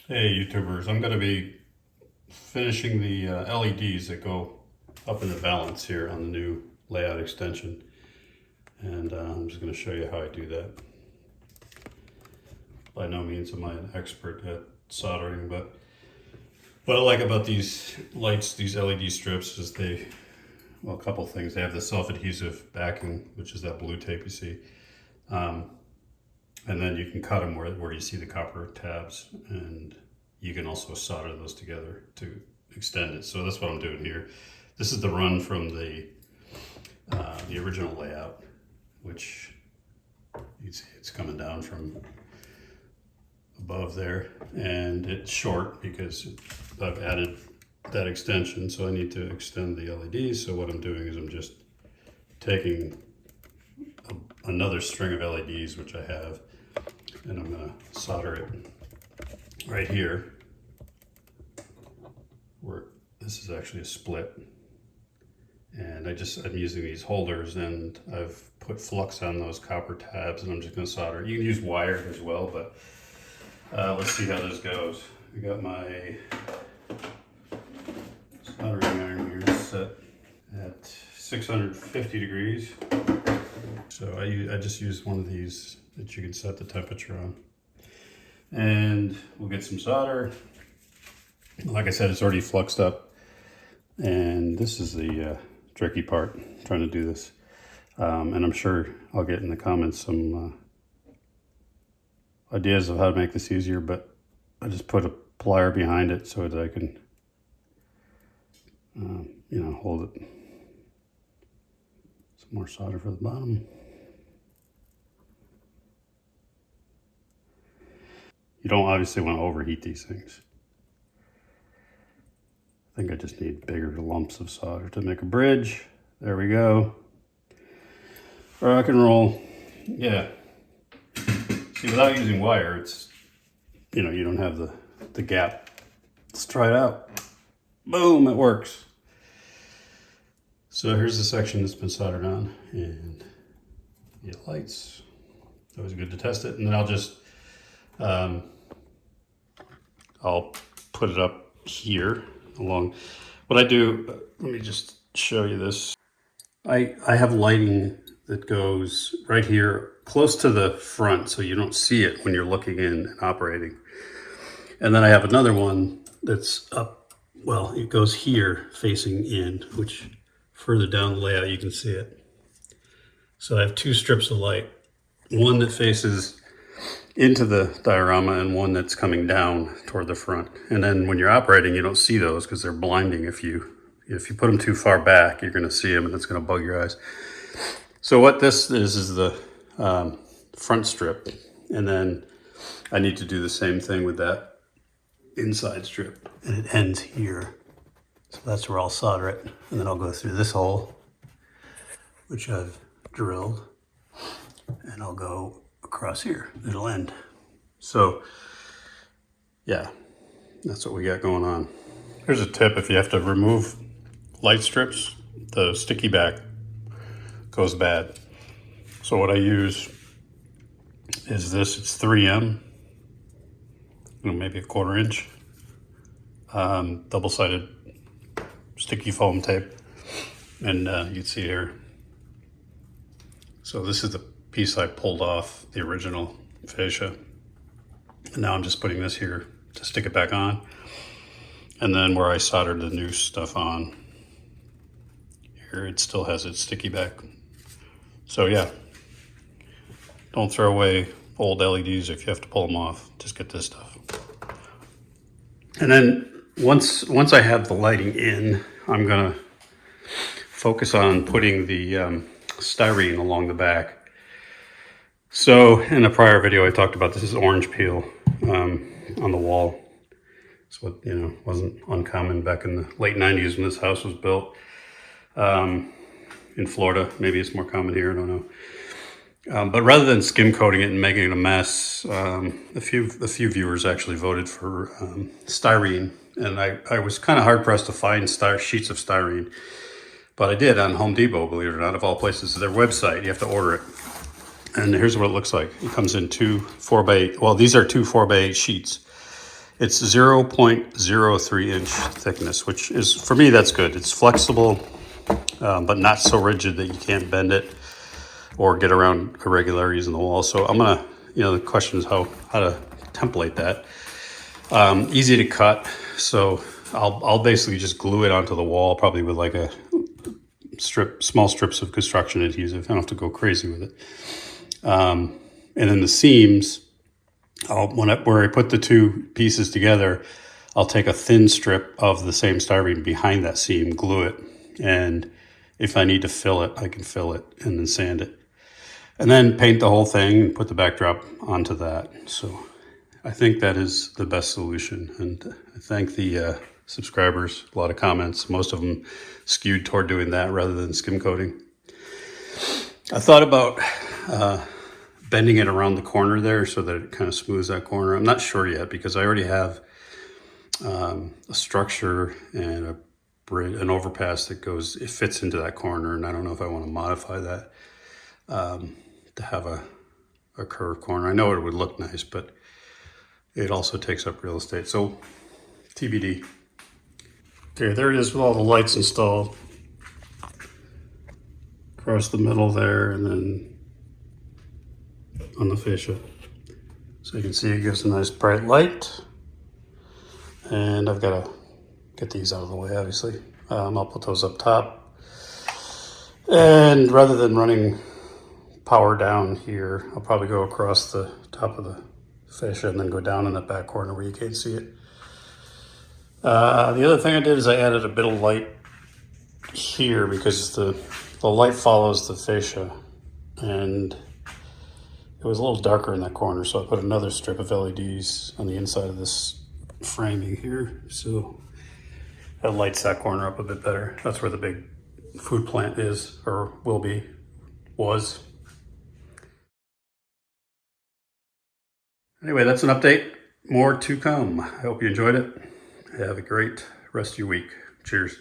Hey YouTubers, I'm going to be finishing the LEDs that go up in the balance here on the new layout extension, and I'm just going to show you how I do that. By no means am I an expert at soldering, but what I like about these lights, these LED strips, is well, a couple things. They have the self-adhesive backing, which is that blue tape you see, and then you can cut them where you see the copper tabs, and you can also solder those together to extend it. So that's what I'm doing here. This is the run from the original layout, which it's coming down from above there, and it's short because I've added that extension, so I need to extend the LEDs. So what I'm doing is I'm just taking another string of LEDs, which I have, and I'm going to solder it right here, where this is actually a split. And I'm using these holders, and I've put flux on those copper tabs, and I'm just going to solder. You can use wire as well, but let's see how this goes. I got my soldering iron here set at 650 degrees. So I just used one of these that you can set the temperature on. And we'll get some solder. Like I said, it's already fluxed up. And this is the tricky part, trying to do this. And I'm sure I'll get in the comments some ideas of how to make this easier, but I just put a plier behind it so that I can, hold it. Some more solder for the bottom. You don't obviously want to overheat these things. I think I just need bigger lumps of solder to make a bridge. There we go. Rock and roll. Yeah. See, without using wire, it's, you don't have the gap. Let's try it out. Boom, it works. So here's the section that's been soldered on, and the lights. It's always good to test it. And then I'll just, I'll put it up here along. What I do, let me just show you this. I have lighting that goes right here close to the front, so you don't see it when you're looking in and operating. And then I have another one that's up, well, it goes here facing in, which further down the layout you can see it. So I have two strips of light, one that faces into the diorama and one that's coming down toward the front. And then when you're operating, you don't see those because they're blinding. If you put them too far back, you're going to see them, and it's going to bug your eyes. So what this is the front strip, and then I need to do the same thing with that inside strip, and it ends here. So that's where I'll solder it, and then I'll go through this hole, which I've drilled, and I'll go across here. It'll end. So yeah, that's what we got going on. Here's a tip: if you have to remove light strips, the sticky back goes bad. So what I use is this. It's 3M, maybe a 1/4 inch, double-sided sticky foam tape, and you can see here. So this is the piece I pulled off the original fascia, and now I'm just putting this here to stick it back on, and then where I soldered the new stuff on here, it still has its sticky back. So yeah, don't throw away old LEDs if you have to pull them off. Just get this stuff. And then once I have the lighting in, I'm gonna focus on putting the styrene along the back. So in a prior video, I talked about this is orange peel on the wall. It's what, wasn't uncommon back in the late 90s when this house was built. In Florida, maybe it's more common here, I don't know. But rather than skim coating it and making it a mess, a few viewers actually voted for styrene, and I was kind of hard pressed to find sheets of styrene, but I did on Home Depot, believe it or not, of all places. Their website, you have to order it, and here's what it looks like. It comes in 2 4x8. Well, these are 2 4x8 sheets, It's 0.03 inch thickness, which is, for me, that's good. It's flexible, but not so rigid that you can't bend it or get around irregularities in the wall. So I'm gonna, the question is how to template that. Easy to cut, so I'll basically just glue it onto the wall, probably with like a small strips of construction adhesive. I don't have to go crazy with it. And then the seams, where I put the two pieces together, I'll take a thin strip of the same styrene behind that seam, glue it, and if I need to fill it, I can fill it and then sand it. And then paint the whole thing and put the backdrop onto that. So I think that is the best solution. And I thank the subscribers, a lot of comments, most of them skewed toward doing that rather than skim coating. I thought about bending it around the corner there so that it kind of smooths that corner. I'm not sure yet because I already have a structure and an overpass that it fits into that corner, and I don't know if I want to modify that to have a curved corner. I know it would look nice, but it also takes up real estate. So TBD. Okay, there it is with all the lights installed across the middle there, and then on the fascia. So you can see it gives a nice bright light. And I've got to get these out of the way, obviously. I'll put those up top. And rather than running power down here, I'll probably go across the top of the fascia and then go down in that back corner where you can't see it. The other thing I did is I added a bit of light here because the light follows the fascia, and it was a little darker in that corner, so I put another strip of LEDs on the inside of this framing here, so that lights that corner up a bit better. That's where the big food plant is, or was. Anyway, that's an update. More to come. I hope you enjoyed it. Have a great rest of your week. Cheers.